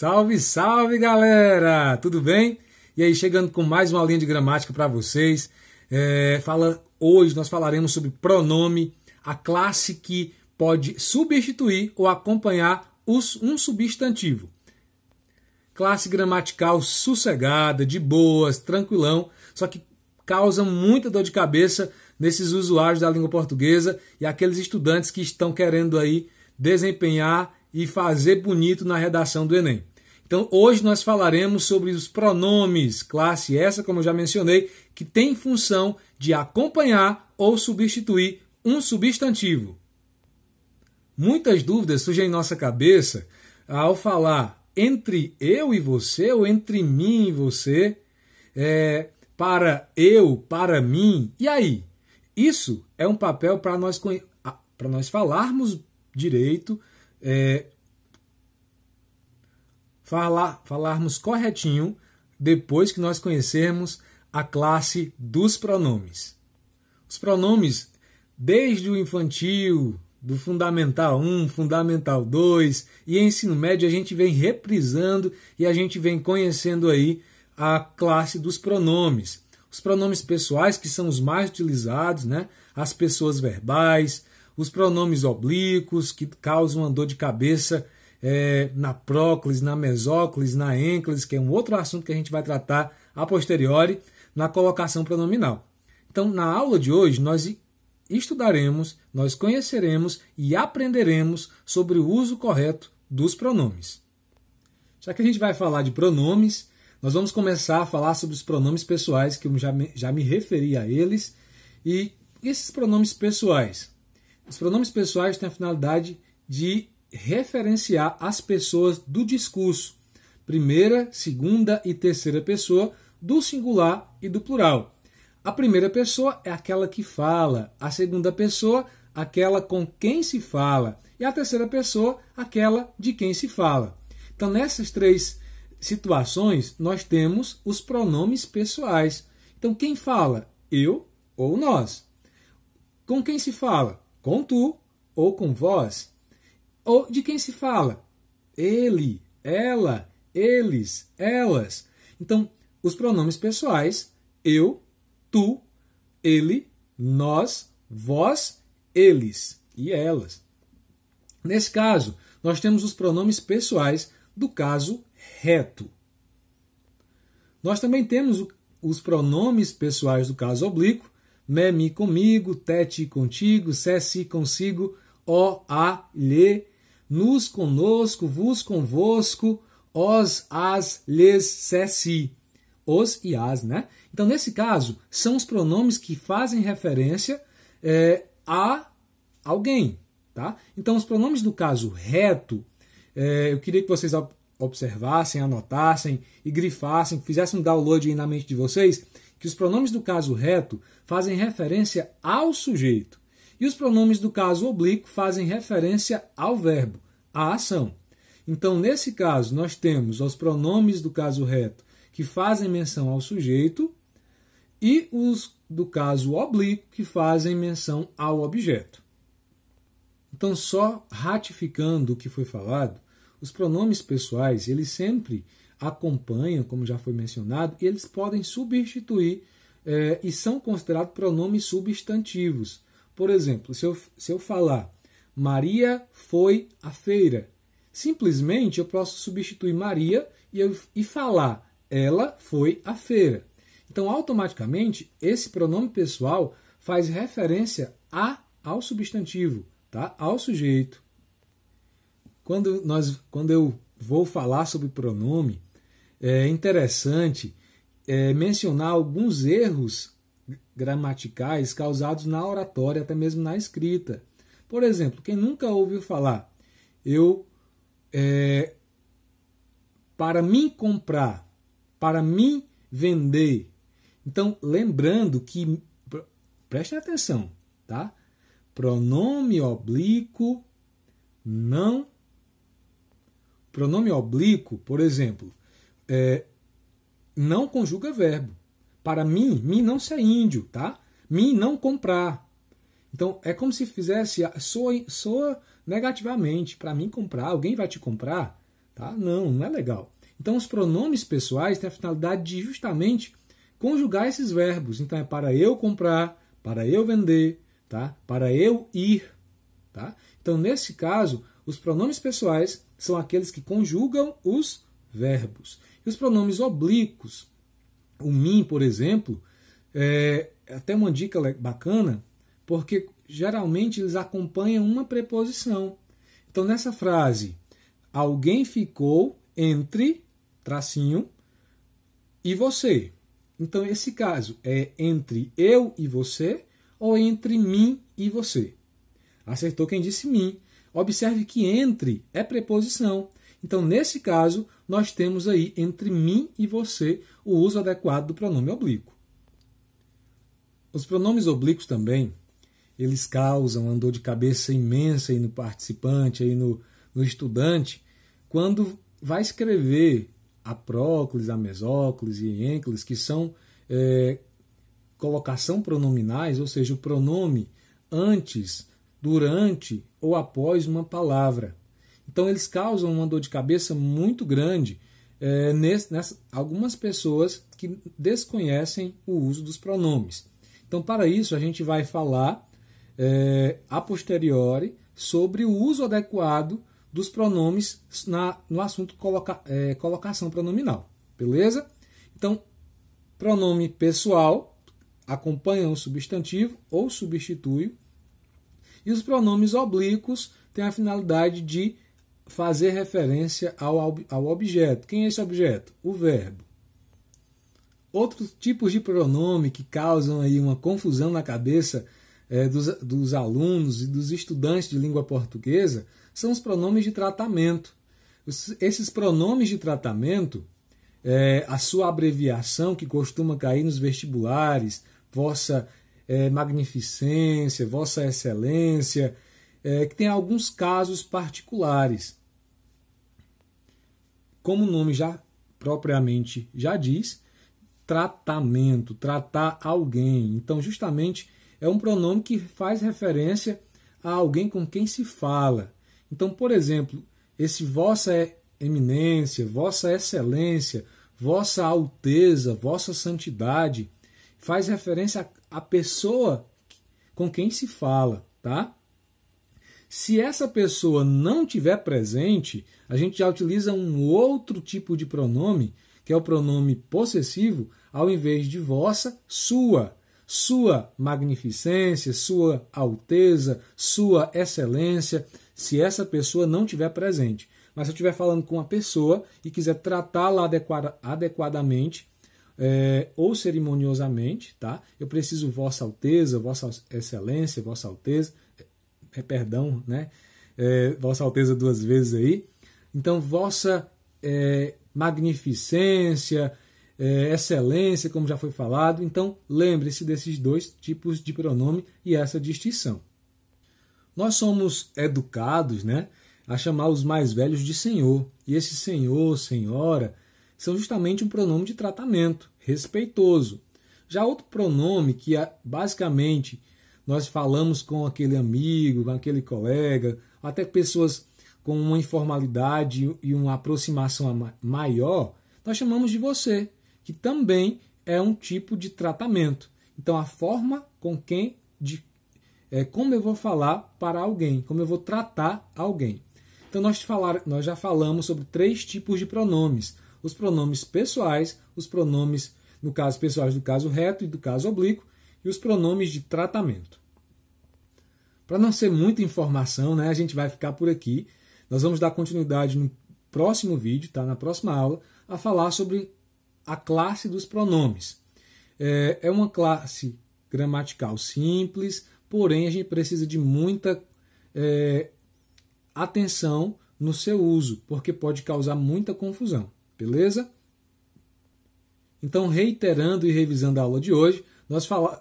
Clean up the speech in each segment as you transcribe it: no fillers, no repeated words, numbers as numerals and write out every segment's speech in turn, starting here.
Salve, salve, galera! Tudo bem? E aí, chegando com mais uma aulinha de gramática para vocês. Hoje nós falaremos sobre pronome, a classe que pode substituir ou acompanhar um substantivo. Classe gramatical sossegada, de boas, tranquilão, só que causa muita dor de cabeça nesses usuários da língua portuguesa e aqueles estudantes que estão querendo aí desempenhar e fazer bonito na redação do Enem. Então, hoje nós falaremos sobre os pronomes, classe essa, como eu já mencionei, que tem função de acompanhar ou substituir um substantivo. Muitas dúvidas surgem em nossa cabeça ao falar entre eu e você ou entre mim e você, para eu, para mim. E aí? Isso é um papel para nós falarmos direito, falarmos corretinho depois que nós conhecermos a classe dos pronomes. Os pronomes, desde o infantil, do Fundamental 1, Fundamental 2 e ensino médio, a gente vem reprisando e a gente vem conhecendo aí a classe dos pronomes. Os pronomes pessoais, que são os mais utilizados, né? As pessoas verbais, os pronomes oblíquos, que causam uma dor de cabeça na próclise, na mesóclise, na ênclise, que é um outro assunto que a gente vai tratar a posteriori, na colocação pronominal. Então, na aula de hoje, nós estudaremos, nós conheceremos e aprenderemos sobre o uso correto dos pronomes. Já que a gente vai falar de pronomes, nós vamos começar a falar sobre os pronomes pessoais, que eu já me referi a eles. E esses pronomes pessoais? Os pronomes pessoais têm a finalidade de referenciar as pessoas do discurso. Primeira, segunda e terceira pessoa, do singular e do plural. A primeira pessoa é aquela que fala, a segunda pessoa, aquela com quem se fala, e a terceira pessoa, aquela de quem se fala. Então, nessas três situações, nós temos os pronomes pessoais. Então, quem fala? Eu ou nós. Com quem se fala? Com tu ou com vós. Ou de quem se fala? Ele, ela, eles, elas. Então, os pronomes pessoais, eu, tu, ele, nós, vós, eles e elas. Nesse caso, nós temos os pronomes pessoais do caso reto. Nós também temos os pronomes pessoais do caso oblíquo, me, mi, comigo, te, ti, contigo, se, si, consigo, o, a, lhe, nos, conosco, vos, convosco, os, as, lhes, se, si. Os e as, né? Então, nesse caso, são os pronomes que fazem referência a alguém, tá? Então, os pronomes do caso reto, eu queria que vocês observassem, anotassem e grifassem, fizessem um download aí na mente de vocês, que os pronomes do caso reto fazem referência ao sujeito e os pronomes do caso oblíquo fazem referência ao verbo, à ação. Então, nesse caso, nós temos os pronomes do caso reto que fazem menção ao sujeito e os do caso oblíquo que fazem menção ao objeto. Então, só ratificando o que foi falado, os pronomes pessoais, eles sempre acompanham, como já foi mencionado, e eles podem substituir e são considerados pronomes substantivos. Por exemplo, se eu falar Maria foi à feira, simplesmente eu posso substituir Maria e falar ela foi à feira. Então, automaticamente, esse pronome pessoal faz referência ao substantivo, tá? Ao sujeito. Quando eu vou falar sobre pronome, é interessante mencionar alguns erros gramaticais causados na oratória, até mesmo na escrita. Por exemplo, quem nunca ouviu falar, para mim comprar, para mim vender. Então, lembrando que, prestem atenção, tá? Pronome oblíquo não. Pronome oblíquo, por exemplo, não conjuga verbo. Para mim não ser índio, tá? Mim não comprar. Então, é como se fizesse, soa negativamente. Para mim comprar, alguém vai te comprar, Tá? Não é legal. Então, os pronomes pessoais têm a finalidade de justamente conjugar esses verbos. Então, é para eu comprar, para eu vender, tá? Para eu ir. Tá? Então, nesse caso, os pronomes pessoais são aqueles que conjugam os verbos. E os pronomes oblíquos, o mim, por exemplo, é até uma dica bacana, porque geralmente eles acompanham uma preposição. Então, nessa frase, alguém ficou entre, tracinho, e você. Então, esse caso é entre eu e você ou entre mim e você. Acertou quem disse mim. Observe que entre é preposição. Então, nesse caso, nós temos aí entre mim e você o uso adequado do pronome oblíquo. Os pronomes oblíquos também, eles causam uma dor de cabeça imensa aí no participante, aí no estudante, quando vai escrever a próclise, a mesóclise e ênclise, que são colocação pronominais, ou seja, o pronome antes, durante ou após uma palavra. Então, eles causam uma dor de cabeça muito grande algumas pessoas que desconhecem o uso dos pronomes. Então, para isso, a gente vai falar a posteriori sobre o uso adequado dos pronomes no assunto colocação pronominal. Beleza? Então, pronome pessoal acompanha o substantivo ou substitui. E os pronomes oblíquos têm a finalidade de fazer referência ao objeto. Quem é esse objeto? O verbo. Outros tipos de pronome que causam aí uma confusão na cabeça dos alunos e dos estudantes de língua portuguesa são os pronomes de tratamento. Esses pronomes de tratamento, a sua abreviação que costuma cair nos vestibulares, vossa magnificência, vossa excelência, que tem alguns casos particulares. Como o nome propriamente já diz, tratamento, tratar alguém. Então, justamente, é um pronome que faz referência a alguém com quem se fala. Então, por exemplo, esse vossa eminência, vossa excelência, vossa alteza, vossa santidade, faz referência à pessoa com quem se fala, tá? Se essa pessoa não tiver presente, a gente já utiliza um outro tipo de pronome, que é o pronome possessivo, ao invés de vossa, sua. Sua magnificência, sua alteza, sua excelência, se essa pessoa não tiver presente. Mas se eu estiver falando com uma pessoa e quiser tratá-la adequadamente ou cerimoniosamente, tá? Eu preciso vossa alteza, vossa excelência, vossa alteza, perdão, né? Vossa alteza duas vezes aí. Então, vossa magnificência, excelência, como já foi falado. Então, lembre-se desses dois tipos de pronome e essa distinção. Nós somos educados, né, a chamar os mais velhos de senhor. E esse senhor, senhora, são justamente um pronome de tratamento, respeitoso. Já outro pronome que basicamente nós falamos com aquele amigo, com aquele colega, até pessoas com uma informalidade e uma aproximação maior, nós chamamos de você, que também é um tipo de tratamento. Então, a forma como eu vou falar para alguém, como eu vou tratar alguém. Então, nós já falamos sobre 3 tipos de pronomes. Os pronomes pessoais, os pronomes, no caso pessoais do caso reto e do caso oblíquo, e os pronomes de tratamento. Para não ser muita informação, né, a gente vai ficar por aqui. Nós vamos dar continuidade no próximo vídeo, tá, na próxima aula, a falar sobre a classe dos pronomes. É uma classe gramatical simples, porém a gente precisa de muita atenção no seu uso, porque pode causar muita confusão, beleza? Então, reiterando e revisando a aula de hoje,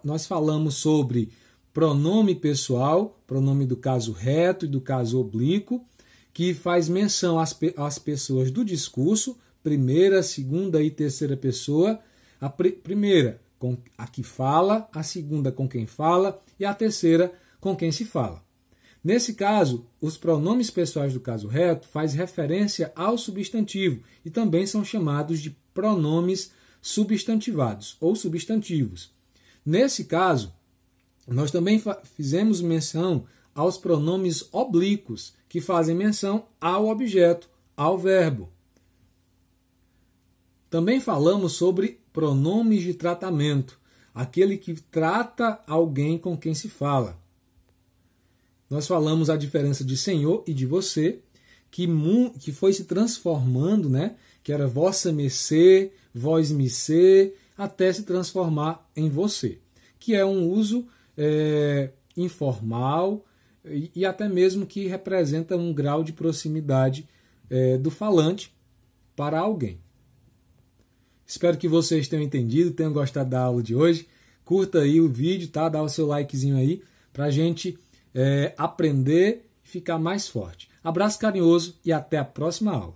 nós falamos sobre pronome pessoal, pronome do caso reto e do caso oblíquo, que faz menção às pessoas do discurso, primeira, segunda e terceira pessoa. A primeira com a que fala, a segunda com quem fala e a terceira com quem se fala. Nesse caso, os pronomes pessoais do caso reto faz referência ao substantivo e também são chamados de pronomes substantivados ou substantivos. Nesse caso, nós também fizemos menção aos pronomes oblíquos, que fazem menção ao objeto, ao verbo. Também falamos sobre pronomes de tratamento, aquele que trata alguém com quem se fala. Nós falamos a diferença de senhor e de você, que foi se transformando, né? Que era vossa mercê, vós mercê, até se transformar em você, que é um uso informal e até mesmo que representa um grau de proximidade do falante para alguém. Espero que vocês tenham entendido, tenham gostado da aula de hoje. Curta aí o vídeo, tá? Dá o seu likezinho aí para a gente aprender e ficar mais forte. Abraço carinhoso e até a próxima aula.